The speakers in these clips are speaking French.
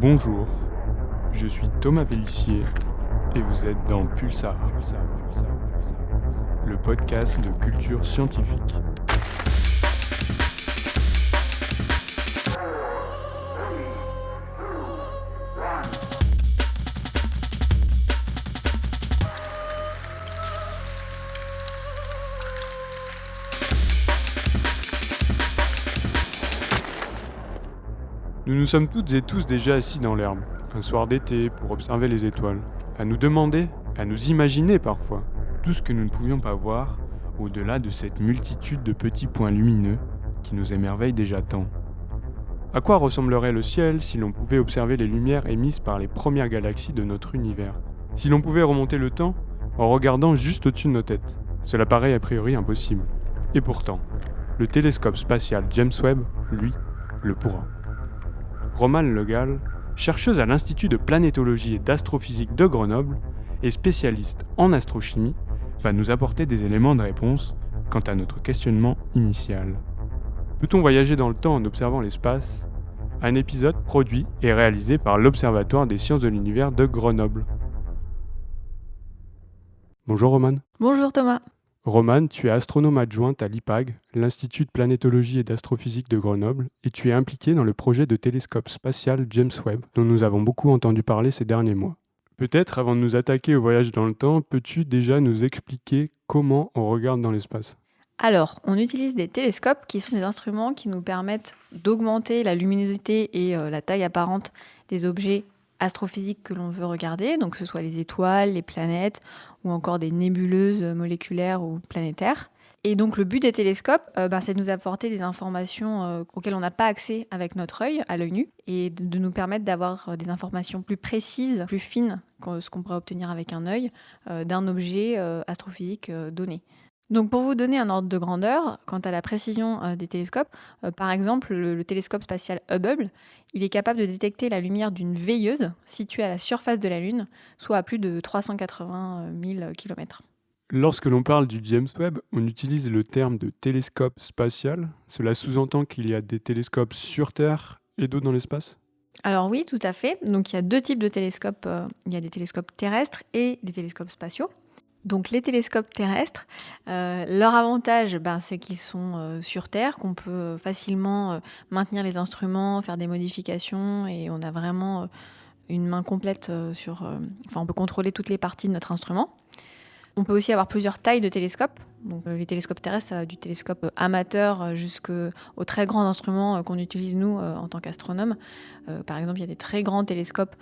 Bonjour, je suis Thomas Pellissier et vous êtes dans Pulsar, le podcast de culture scientifique. Nous nous sommes toutes et tous déjà assis dans l'herbe, un soir d'été, pour observer les étoiles, à nous demander, à nous imaginer parfois, tout ce que nous ne pouvions pas voir, au-delà de cette multitude de petits points lumineux qui nous émerveillent déjà tant. À quoi ressemblerait le ciel si l'on pouvait observer les lumières émises par les premières galaxies de notre univers? Si l'on pouvait remonter le temps en regardant juste au-dessus de nos têtes? Cela paraît a priori impossible. Et pourtant, le télescope spatial James Webb, lui, le pourra. Romane Le Gall, chercheuse à l'Institut de planétologie et d'astrophysique de Grenoble et spécialiste en astrochimie, va nous apporter des éléments de réponse quant à notre questionnement initial. Peut-on voyager dans le temps en observant l'espace? Un épisode produit et réalisé par l'Observatoire des sciences de l'univers de Grenoble. Bonjour Romane. Bonjour Thomas. Romane, tu es astronome adjointe à l'IPAG, l'Institut de planétologie et d'astrophysique de Grenoble, et tu es impliquée dans le projet de télescope spatial James Webb, dont nous avons beaucoup entendu parler ces derniers mois. Peut-être, avant de nous attaquer au voyage dans le temps, peux-tu déjà nous expliquer comment on regarde dans l'espace? Alors, on utilise des télescopes qui sont des instruments qui nous permettent d'augmenter la luminosité et la taille apparente des objets astrophysiques que l'on veut regarder, donc que ce soit les étoiles, les planètes ou encore des nébuleuses moléculaires ou planétaires. Et donc le but des télescopes, c'est de nous apporter des informations auxquelles on n'a pas accès avec notre œil, à l'œil nu, et de nous permettre d'avoir des informations plus précises, plus fines que ce qu'on pourrait obtenir avec un œil d'un objet astrophysique donné. Donc pour vous donner un ordre de grandeur, quant à la précision des télescopes, par exemple le télescope spatial Hubble, il est capable de détecter la lumière d'une veilleuse située à la surface de la Lune, soit à plus de 380 000 km. Lorsque l'on parle du James Webb, on utilise le terme de télescope spatial. Cela sous-entend qu'il y a des télescopes sur Terre et d'autres dans l'espace? Alors oui, tout à fait. Donc il y a deux types de télescopes. Il y a des télescopes terrestres et des télescopes spatiaux. Donc les télescopes terrestres, leur avantage, c'est qu'ils sont sur Terre, qu'on peut facilement maintenir les instruments, faire des modifications, et on a vraiment une main complète on peut contrôler toutes les parties de notre instrument. On peut aussi avoir plusieurs tailles de télescopes. Donc, les télescopes terrestres, ça va du télescope amateur jusqu'aux très grands instruments qu'on utilise nous en tant qu'astronomes. Par exemple, il y a des très grands télescopes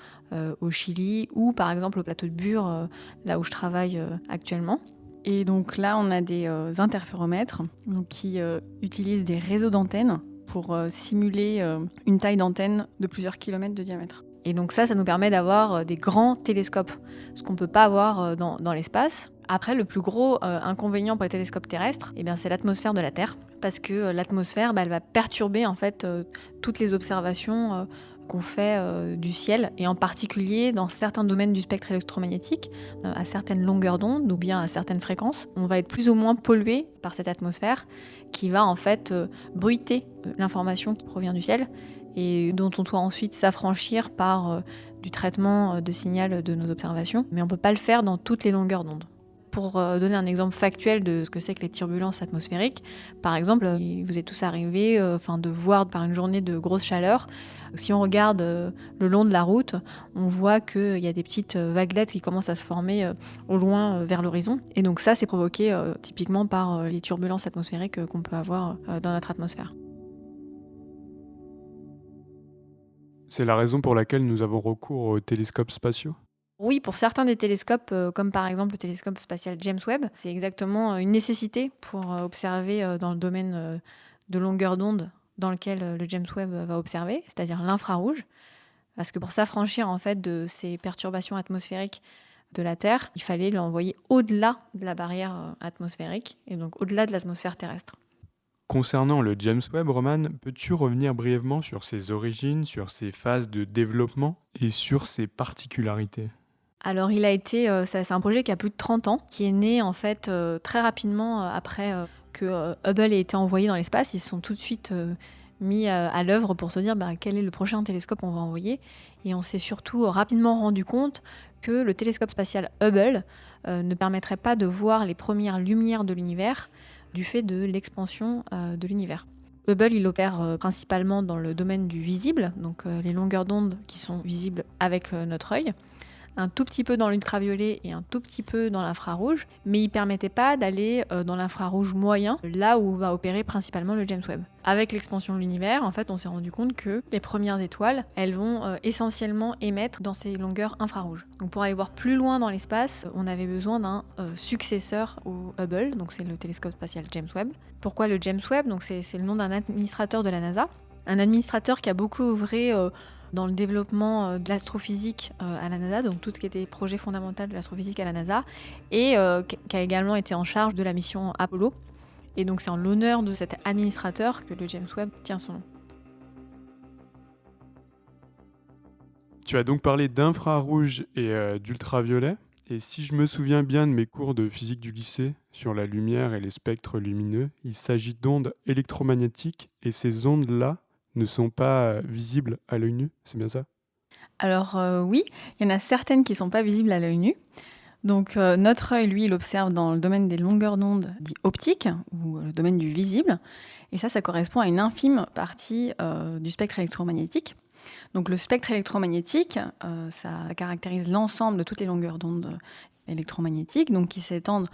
au Chili ou par exemple au plateau de Bure, là où je travaille actuellement. Et donc là, on a des interféromètres qui utilisent des réseaux d'antennes pour simuler une taille d'antenne de plusieurs kilomètres de diamètre. Et donc ça nous permet d'avoir des grands télescopes, ce qu'on ne peut pas avoir dans l'espace. Après, le plus gros inconvénient pour les télescopes terrestres, c'est l'atmosphère de la Terre, parce que l'atmosphère, elle va perturber en fait toutes les observations qu'on fait du ciel, et en particulier dans certains domaines du spectre électromagnétique, à certaines longueurs d'onde ou bien à certaines fréquences. On va être plus ou moins pollué par cette atmosphère qui va en fait bruiter l'information qui provient du ciel, et dont on doit ensuite s'affranchir par du traitement de signal de nos observations. Mais on ne peut pas le faire dans toutes les longueurs d'onde. Pour donner un exemple factuel de ce que c'est que les turbulences atmosphériques, par exemple, vous êtes tous arrivés de voir par une journée de grosse chaleur, si on regarde le long de la route, on voit qu'il y a des petites vaguelettes qui commencent à se former au loin vers l'horizon. Et donc ça, c'est provoqué typiquement par les turbulences atmosphériques qu'on peut avoir dans notre atmosphère. C'est la raison pour laquelle nous avons recours aux télescopes spatiaux? Oui, pour certains des télescopes, comme par exemple le télescope spatial James Webb, c'est exactement une nécessité pour observer dans le domaine de longueur d'onde dans lequel le James Webb va observer, c'est-à-dire l'infrarouge. Parce que pour s'affranchir en fait de ces perturbations atmosphériques de la Terre, il fallait l'envoyer au-delà de la barrière atmosphérique, et donc au-delà de l'atmosphère terrestre. Concernant le James Webb, Romane, peux-tu revenir brièvement sur ses origines, sur ses phases de développement et sur ses particularités? Alors il a été, c'est un projet qui a plus de 30 ans, qui est né en fait très rapidement après que Hubble ait été envoyé dans l'espace. Ils se sont tout de suite mis à l'œuvre pour se dire quel est le prochain télescope on va envoyer. Et on s'est surtout rapidement rendu compte que le télescope spatial Hubble ne permettrait pas de voir les premières lumières de l'univers du fait de l'expansion de l'univers. Hubble, il opère principalement dans le domaine du visible, donc les longueurs d'onde qui sont visibles avec notre œil, un tout petit peu dans l'ultraviolet et un tout petit peu dans l'infrarouge, mais il ne permettait pas d'aller dans l'infrarouge moyen, là où va opérer principalement le James Webb. Avec l'expansion de l'univers, en fait, on s'est rendu compte que les premières étoiles, elles vont essentiellement émettre dans ces longueurs infrarouges. Donc pour aller voir plus loin dans l'espace, on avait besoin d'un successeur au Hubble, donc c'est le télescope spatial James Webb. Pourquoi le James Webb? Donc c'est le nom d'un administrateur de la NASA, un administrateur qui a beaucoup œuvré dans le développement de l'astrophysique à la NASA, donc tout ce qui était projet fondamental de l'astrophysique à la NASA, et qui a également été en charge de la mission Apollo. Et donc c'est en l'honneur de cet administrateur que le James Webb tient son nom. Tu as donc parlé d'infrarouge et d'ultraviolet. Et si je me souviens bien de mes cours de physique du lycée sur la lumière et les spectres lumineux, il s'agit d'ondes électromagnétiques et ces ondes-là ne sont pas visibles à l'œil nu, c'est bien ça? Alors oui, il y en a certaines qui ne sont pas visibles à l'œil nu. Donc notre œil, lui, il observe dans le domaine des longueurs d'onde dit optiques, ou le domaine du visible. Et ça correspond à une infime partie du spectre électromagnétique. Donc le spectre électromagnétique, ça caractérise l'ensemble de toutes les longueurs d'onde électromagnétiques, donc qui s'étendent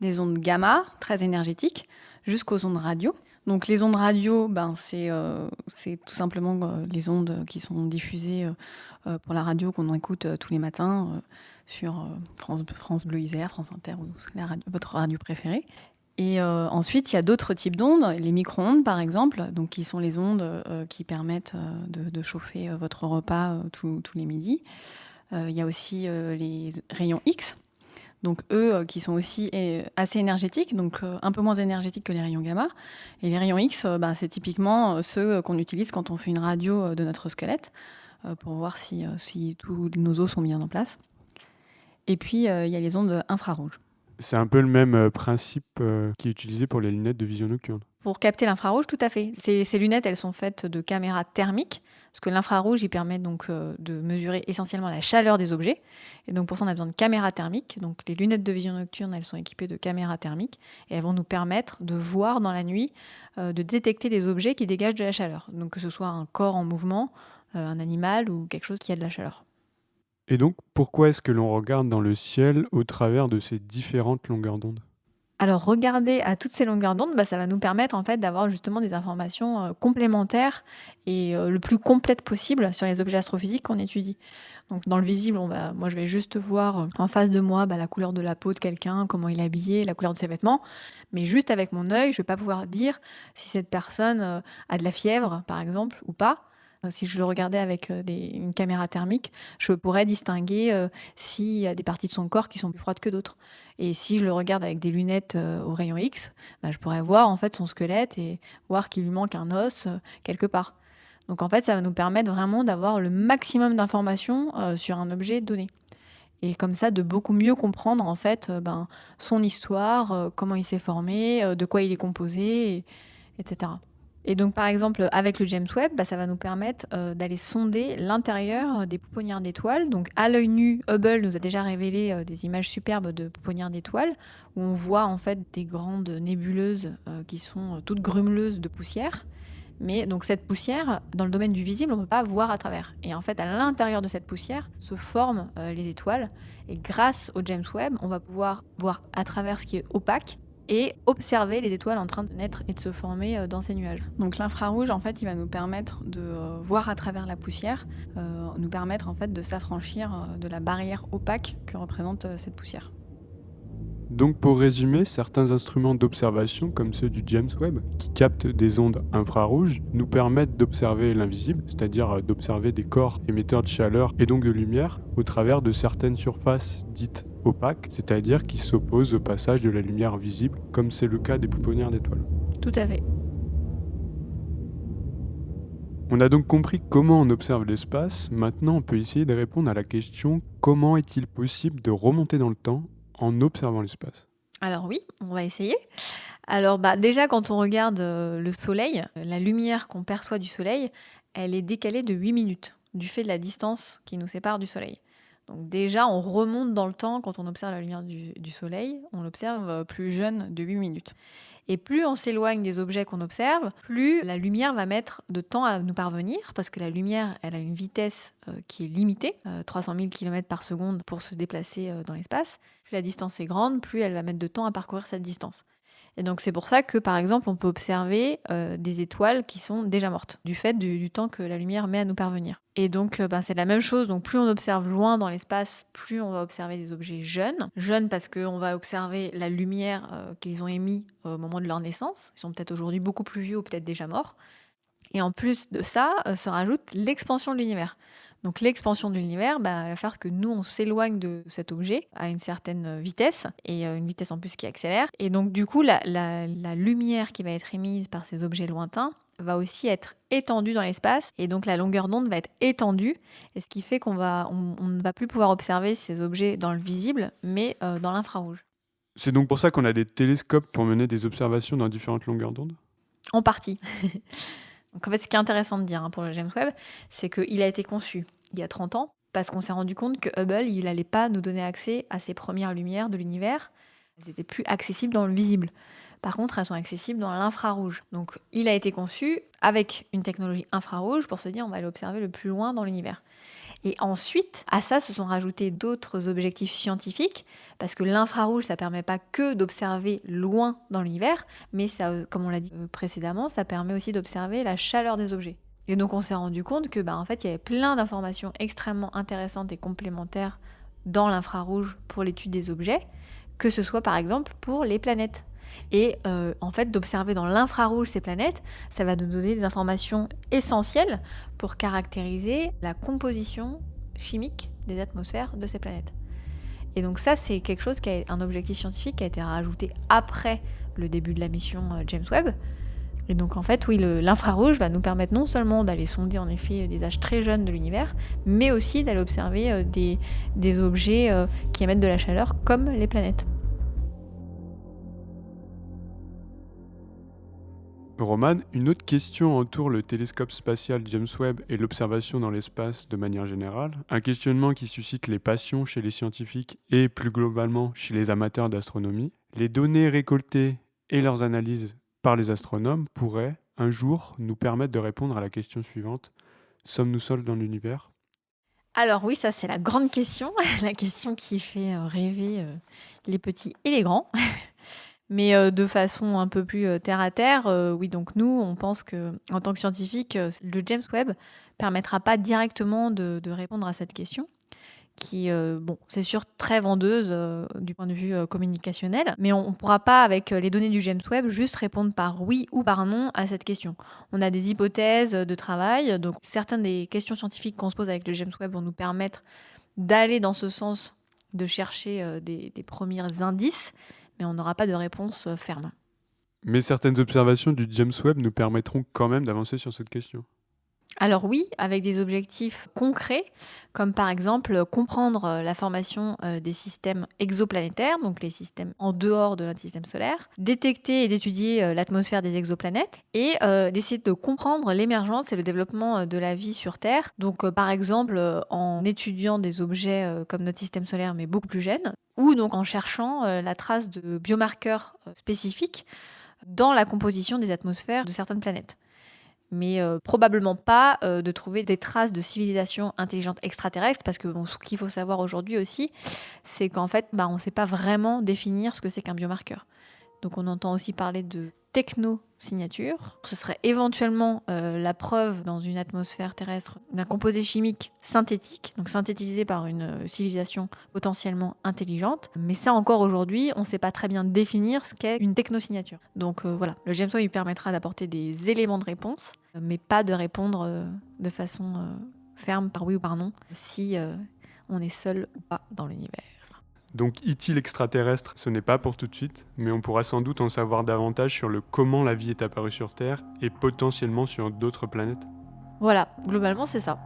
des ondes gamma, très énergétiques, jusqu'aux ondes radio. Donc les ondes radio, c'est tout simplement les ondes qui sont diffusées pour la radio qu'on écoute tous les matins sur France Bleu Isère, France Inter ou votre radio préférée. Et ensuite, il y a d'autres types d'ondes, les micro-ondes par exemple, donc qui sont les ondes qui permettent de chauffer votre repas tous les midis. Il y a aussi les rayons X. Donc eux qui sont aussi assez énergétiques, donc un peu moins énergétiques que les rayons gamma. Et les rayons X, c'est typiquement ceux qu'on utilise quand on fait une radio de notre squelette pour voir si tous nos os sont bien en place. Et puis il y a les ondes infrarouges. C'est un peu le même principe qui est utilisé pour les lunettes de vision nocturne. Pour capter l'infrarouge, tout à fait. Ces lunettes, elles sont faites de caméras thermiques, parce que l'infrarouge, il permet donc de mesurer essentiellement la chaleur des objets. Et donc pour ça, on a besoin de caméras thermiques. Donc les lunettes de vision nocturne, elles sont équipées de caméras thermiques, et elles vont nous permettre de voir dans la nuit, de détecter des objets qui dégagent de la chaleur. Donc que ce soit un corps en mouvement, un animal ou quelque chose qui a de la chaleur. Et donc, pourquoi est-ce que l'on regarde dans le ciel au travers de ces différentes longueurs d'onde? Alors regarder à toutes ces longueurs d'onde, ça va nous permettre en fait d'avoir justement des informations complémentaires et le plus complètes possible sur les objets astrophysiques qu'on étudie. Donc dans le visible, moi je vais juste voir en face de moi la couleur de la peau de quelqu'un, comment il est habillé, la couleur de ses vêtements, mais juste avec mon œil, je vais pas pouvoir dire si cette personne a de la fièvre par exemple ou pas. Si je le regardais avec une caméra thermique, je pourrais distinguer s'il y a des parties de son corps qui sont plus froides que d'autres. Et si je le regarde avec des lunettes aux rayons X, je pourrais voir en fait son squelette et voir qu'il lui manque un os quelque part. Donc en fait, ça va nous permettre vraiment d'avoir le maximum d'informations sur un objet donné. Et comme ça, de beaucoup mieux comprendre en fait son histoire, comment il s'est formé, de quoi il est composé, etc. Et donc, par exemple, avec le James Webb, ça va nous permettre d'aller sonder l'intérieur des pouponnières d'étoiles. Donc, à l'œil nu, Hubble nous a déjà révélé des images superbes de pouponnières d'étoiles, où on voit en fait des grandes nébuleuses qui sont toutes grumeleuses de poussière. Mais donc cette poussière, dans le domaine du visible, on ne peut pas voir à travers. Et en fait, à l'intérieur de cette poussière se forment les étoiles. Et grâce au James Webb, on va pouvoir voir à travers ce qui est opaque et observer les étoiles en train de naître et de se former dans ces nuages. Donc l'infrarouge, en fait, il va nous permettre de voir à travers la poussière, nous permettre en fait de s'affranchir de la barrière opaque que représente cette poussière. Donc pour résumer, certains instruments d'observation comme ceux du James Webb, qui captent des ondes infrarouges, nous permettent d'observer l'invisible, c'est-à-dire d'observer des corps émetteurs de chaleur et donc de lumière, au travers de certaines surfaces dites opaques, c'est-à-dire qui s'opposent au passage de la lumière visible, comme c'est le cas des pouponnières d'étoiles. Tout à fait. On a donc compris comment on observe l'espace, maintenant on peut essayer de répondre à la question comment est-il possible de remonter dans le temps en observant l'espace? Alors oui, on va essayer. Alors déjà quand on regarde le soleil, la lumière qu'on perçoit du soleil, elle est décalée de 8 minutes du fait de la distance qui nous sépare du soleil. Donc déjà on remonte dans le temps quand on observe la lumière du soleil, on l'observe plus jeune de 8 minutes. Et plus on s'éloigne des objets qu'on observe, plus la lumière va mettre de temps à nous parvenir, parce que la lumière, elle a une vitesse qui est limitée, 300 000 km par seconde pour se déplacer dans l'espace. Plus la distance est grande, plus elle va mettre de temps à parcourir cette distance. Et donc c'est pour ça que, par exemple, on peut observer des étoiles qui sont déjà mortes, du fait du temps que la lumière met à nous parvenir. Et donc c'est la même chose, donc plus on observe loin dans l'espace, plus on va observer des objets jeunes. Jeunes parce qu'on va observer la lumière qu'ils ont émise au moment de leur naissance. Ils sont peut-être aujourd'hui beaucoup plus vieux ou peut-être déjà morts. Et en plus de ça, se rajoute l'expansion de l'univers. Donc l'expansion de l'univers, il va falloir que nous, on s'éloigne de cet objet à une certaine vitesse, et une vitesse en plus qui accélère. Et donc du coup, la lumière qui va être émise par ces objets lointains va aussi être étendue dans l'espace, et donc la longueur d'onde va être étendue, et ce qui fait qu'on ne va plus pouvoir observer ces objets dans le visible, mais dans l'infrarouge. C'est donc pour ça qu'on a des télescopes pour mener des observations dans différentes longueurs d'onde ? En partie. Donc en fait, ce qui est intéressant de dire pour le James Webb, c'est qu'il a été conçu il y a 30 ans, parce qu'on s'est rendu compte que Hubble, il n'allait pas nous donner accès à ces premières lumières de l'univers. Elles n'étaient plus accessibles dans le visible. Par contre, elles sont accessibles dans l'infrarouge. Donc il a été conçu avec une technologie infrarouge pour se dire on va aller observer le plus loin dans l'univers. Et ensuite, à ça se sont rajoutés d'autres objectifs scientifiques, parce que l'infrarouge, ça ne permet pas que d'observer loin dans l'univers, mais ça, comme on l'a dit précédemment, ça permet aussi d'observer la chaleur des objets. Et donc on s'est rendu compte que en fait, il y avait plein d'informations extrêmement intéressantes et complémentaires dans l'infrarouge pour l'étude des objets, que ce soit par exemple pour les planètes. Et en fait, d'observer dans l'infrarouge ces planètes, ça va nous donner des informations essentielles pour caractériser la composition chimique des atmosphères de ces planètes. Et donc ça, c'est quelque chose un objectif scientifique qui a été rajouté après le début de la mission James Webb. Et donc en fait, oui, l'infrarouge va nous permettre non seulement d'aller sonder en effet des âges très jeunes de l'univers, mais aussi d'aller observer des objets qui émettent de la chaleur comme les planètes. Roman, une autre question entoure le télescope spatial James Webb et l'observation dans l'espace de manière générale. Un questionnement qui suscite les passions chez les scientifiques et plus globalement chez les amateurs d'astronomie. Les données récoltées et leurs analyses par les astronomes pourraient, un jour, nous permettre de répondre à la question suivante. Sommes-nous seuls dans l'univers ? Alors oui, ça c'est la grande question, la question qui fait rêver les petits et les grands. Mais de façon un peu plus terre à terre, oui, donc nous, on pense qu'en tant que scientifique, le James Webb permettra pas directement de répondre à cette question, qui, c'est sûr, très vendeuse du point de vue communicationnel, mais on ne pourra pas, avec les données du James Webb, juste répondre par oui ou par non à cette question. On a des hypothèses de travail, donc certaines des questions scientifiques qu'on se pose avec le James Webb vont nous permettre d'aller dans ce sens, de chercher des premiers indices, mais on n'aura pas de réponse ferme. Mais certaines observations du James Webb nous permettront quand même d'avancer sur cette question. Alors oui, avec des objectifs concrets, comme par exemple comprendre la formation des systèmes exoplanétaires, donc les systèmes en dehors de notre système solaire, détecter et d'étudier l'atmosphère des exoplanètes, et d'essayer de comprendre l'émergence et le développement de la vie sur Terre. Donc par exemple en étudiant des objets comme notre système solaire, mais beaucoup plus jeunes, ou donc en cherchant la trace de biomarqueurs spécifiques dans la composition des atmosphères de certaines planètes. Mais probablement pas de trouver des traces de civilisation intelligente extraterrestre, parce que ce qu'il faut savoir aujourd'hui aussi, c'est qu'en fait, on ne sait pas vraiment définir ce que c'est qu'un biomarqueur. Donc on entend aussi parler de technosignature. Ce serait éventuellement la preuve dans une atmosphère terrestre d'un composé chimique synthétique, donc synthétisé par une civilisation potentiellement intelligente. Mais ça encore aujourd'hui, on ne sait pas très bien définir ce qu'est une technosignature. Donc voilà, le James Webb permettra d'apporter des éléments de réponse, mais pas de répondre de façon ferme par oui ou par non, si on est seul ou pas dans l'univers. Donc est-il extraterrestre, ce n'est pas pour tout de suite, mais on pourra sans doute en savoir davantage sur le comment la vie est apparue sur Terre et potentiellement sur d'autres planètes. Voilà, globalement c'est ça.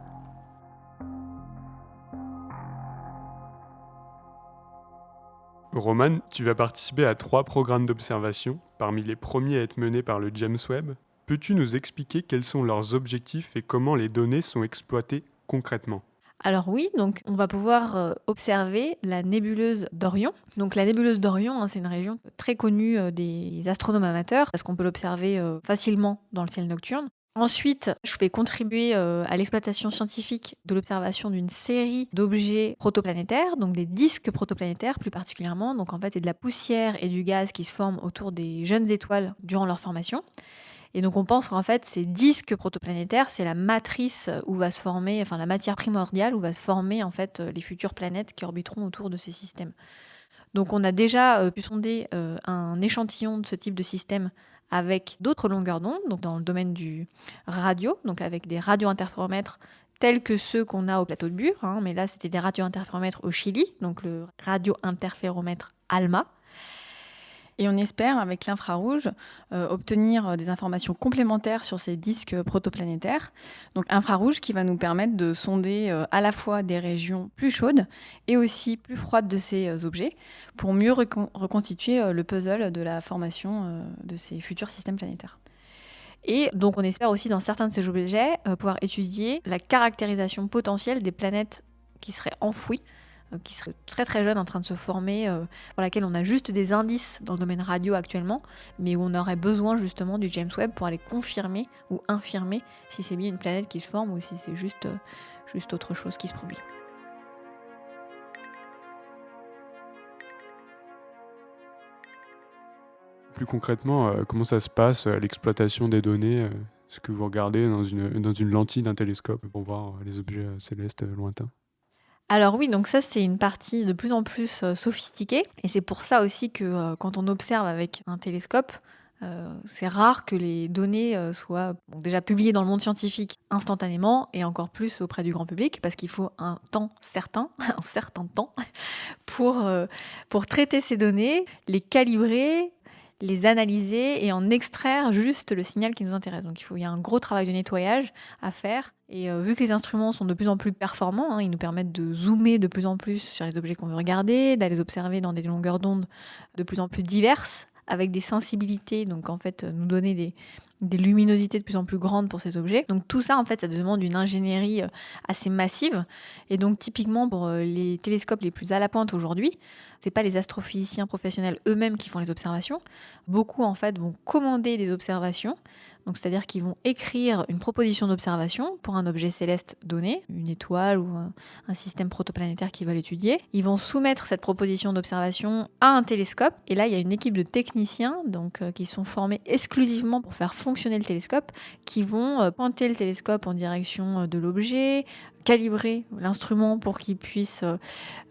Roman, tu vas participer à 3 programmes d'observation, parmi les premiers à être menés par le James Webb. Peux-tu nous expliquer quels sont leurs objectifs et comment les données sont exploitées concrètement ? Alors oui, donc on va pouvoir observer la nébuleuse d'Orion. Donc la nébuleuse d'Orion, c'est une région très connue des astronomes amateurs parce qu'on peut l'observer facilement dans le ciel nocturne. Ensuite, je vais contribuer à l'exploitation scientifique de l'observation d'une série d'objets protoplanétaires, donc des disques protoplanétaires plus particulièrement. Donc en fait, c'est de la poussière et du gaz qui se forment autour des jeunes étoiles durant leur formation. Et donc on pense qu'en fait, ces disques protoplanétaires, c'est la matrice où va se former, enfin la matière primordiale où va se former en fait les futures planètes qui orbiteront autour de ces systèmes. Donc on a déjà pu sonder un échantillon de ce type de système avec d'autres longueurs d'onde, donc dans le domaine du radio, donc avec des radiointerféromètres tels que ceux qu'on a au plateau de Bure, mais là c'était des radiointerféromètres au Chili, donc le radiointerféromètre ALMA. Et on espère, avec l'infrarouge, obtenir des informations complémentaires sur ces disques protoplanétaires. Donc infrarouge qui va nous permettre de sonder à la fois des régions plus chaudes et aussi plus froides de ces objets pour mieux reconstituer le puzzle de la formation de ces futurs systèmes planétaires. Et donc on espère aussi dans certains de ces objets pouvoir étudier la caractérisation potentielle des planètes qui seraient enfouies, qui seraient très très jeunes en train de se former, pour laquelle on a juste des indices dans le domaine radio actuellement, mais où on aurait besoin justement du James Webb pour aller confirmer ou infirmer si c'est bien une planète qui se forme ou si c'est juste autre chose qui se produit. Plus concrètement, comment ça se passe, l'exploitation des données Est-ce que vous regardez dans une lentille d'un télescope pour voir les objets célestes lointains ? Alors oui, donc ça c'est une partie de plus en plus sophistiquée, et c'est pour ça aussi que quand on observe avec un télescope, c'est rare que les données soient déjà publiées dans le monde scientifique instantanément, et encore plus auprès du grand public, parce qu'il faut un temps certain, un certain temps, pour traiter ces données, les calibrer, les analyser et en extraire juste le signal qui nous intéresse. Donc il y a un gros travail de nettoyage à faire. Et vu que les instruments sont de plus en plus performants, ils nous permettent de zoomer de plus en plus sur les objets qu'on veut regarder, d'aller les observer dans des longueurs d'onde de plus en plus diverses, avec des sensibilités, donc en fait nous donner des luminosités de plus en plus grandes pour ces objets. Donc tout ça, en fait, ça demande une ingénierie assez massive. Et donc typiquement pour les télescopes les plus à la pointe aujourd'hui, c'est pas les astrophysiciens professionnels eux-mêmes qui font les observations. Beaucoup, en fait, vont commander des observations. Donc c'est-à-dire qu'ils vont écrire une proposition d'observation pour un objet céleste donné, une étoile ou un système protoplanétaire qu'ils veulent étudier. Ils vont soumettre cette proposition d'observation à un télescope. Et là, il y a une équipe de techniciens qui sont formés exclusivement pour faire fonctionner le télescope, qui vont pointer le télescope en direction de l'objet, calibrer l'instrument pour qu'il puisse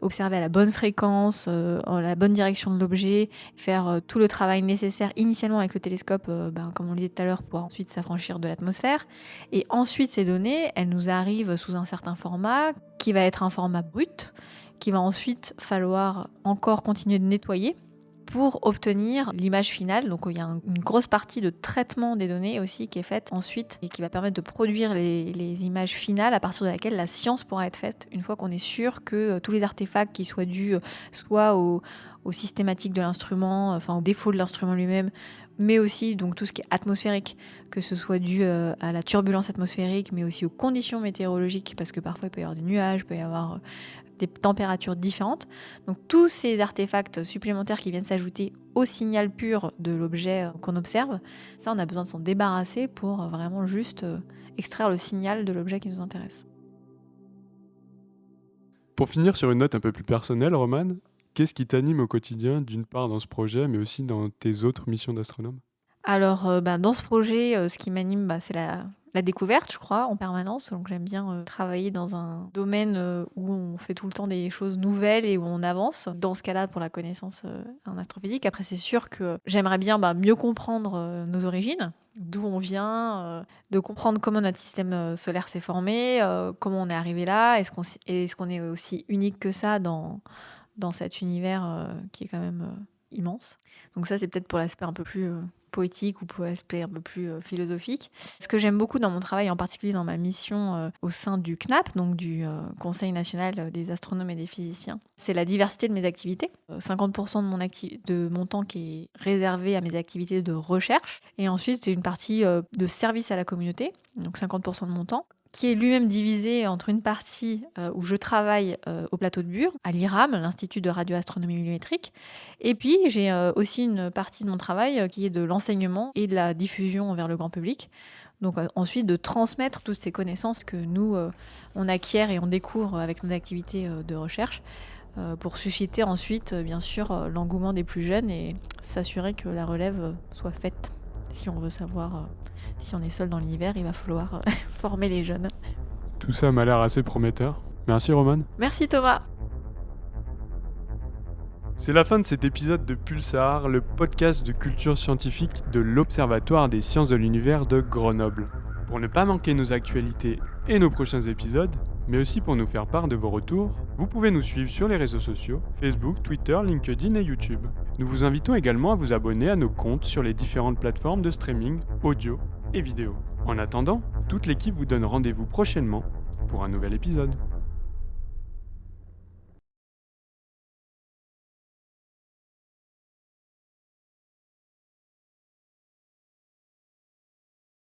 observer à la bonne fréquence, en la bonne direction de l'objet, faire tout le travail nécessaire initialement avec le télescope, comme on le disait tout à l'heure, pour ensuite s'affranchir de l'atmosphère. Et ensuite, ces données, elles nous arrivent sous un certain format, qui va être un format brut, qu'il va ensuite falloir encore continuer de nettoyer pour obtenir l'image finale. Donc il y a une grosse partie de traitement des données aussi qui est faite ensuite et qui va permettre de produire les images finales à partir de laquelle la science pourra être faite une fois qu'on est sûr que tous les artefacts qui soient dus soit aux systématiques de l'instrument, enfin au défaut de l'instrument lui-même, mais aussi donc tout ce qui est atmosphérique, que ce soit dû à la turbulence atmosphérique, mais aussi aux conditions météorologiques, parce que parfois il peut y avoir des nuages, il peut y avoir des températures différentes. Donc tous ces artefacts supplémentaires qui viennent s'ajouter au signal pur de l'objet qu'on observe, ça on a besoin de s'en débarrasser pour vraiment juste extraire le signal de l'objet qui nous intéresse. Pour finir sur une note un peu plus personnelle, Roman, qu'est-ce qui t'anime au quotidien, d'une part dans ce projet, mais aussi dans tes autres missions d'astronome ? Alors, dans ce projet, ce qui m'anime, c'est la découverte, je crois, en permanence. Donc j'aime bien travailler dans un domaine où on fait tout le temps des choses nouvelles et où on avance. Dans ce cas-là, pour la connaissance en astrophysique. Après, c'est sûr que j'aimerais bien mieux comprendre nos origines, d'où on vient, de comprendre comment notre système solaire s'est formé, comment on est arrivé là, est-ce qu'on est aussi unique que ça dans cet univers qui est quand même immense. Donc ça, c'est peut-être pour l'aspect un peu plus poétique ou pour l'aspect un peu plus philosophique. Ce que j'aime beaucoup dans mon travail, en particulier dans ma mission au sein du CNAP, donc du Conseil national des astronomes et des physiciens, c'est la diversité de mes activités. 50% de mon temps qui est réservé à mes activités de recherche. Et ensuite, j'ai une partie de service à la communauté, donc 50% de mon temps, qui est lui-même divisé entre une partie où je travaille au plateau de Bure, à l'IRAM, l'Institut de radioastronomie millimétrique, et puis j'ai aussi une partie de mon travail qui est de l'enseignement et de la diffusion vers le grand public. Donc ensuite de transmettre toutes ces connaissances que nous, on acquiert et on découvre avec nos activités de recherche, pour susciter ensuite, bien sûr, l'engouement des plus jeunes et s'assurer que la relève soit faite. Si on veut savoir si on est seul dans l'hiver, il va falloir former les jeunes. Tout ça m'a l'air assez prometteur. Merci Romane. Merci Thomas. C'est la fin de cet épisode de Pulsar, le podcast de culture scientifique de l'Observatoire des sciences de l'univers de Grenoble. Pour ne pas manquer nos actualités et nos prochains épisodes, mais aussi pour nous faire part de vos retours, vous pouvez nous suivre sur les réseaux sociaux, Facebook, Twitter, LinkedIn et YouTube. Nous vous invitons également à vous abonner à nos comptes sur les différentes plateformes de streaming, audio et vidéo. En attendant, toute l'équipe vous donne rendez-vous prochainement pour un nouvel épisode.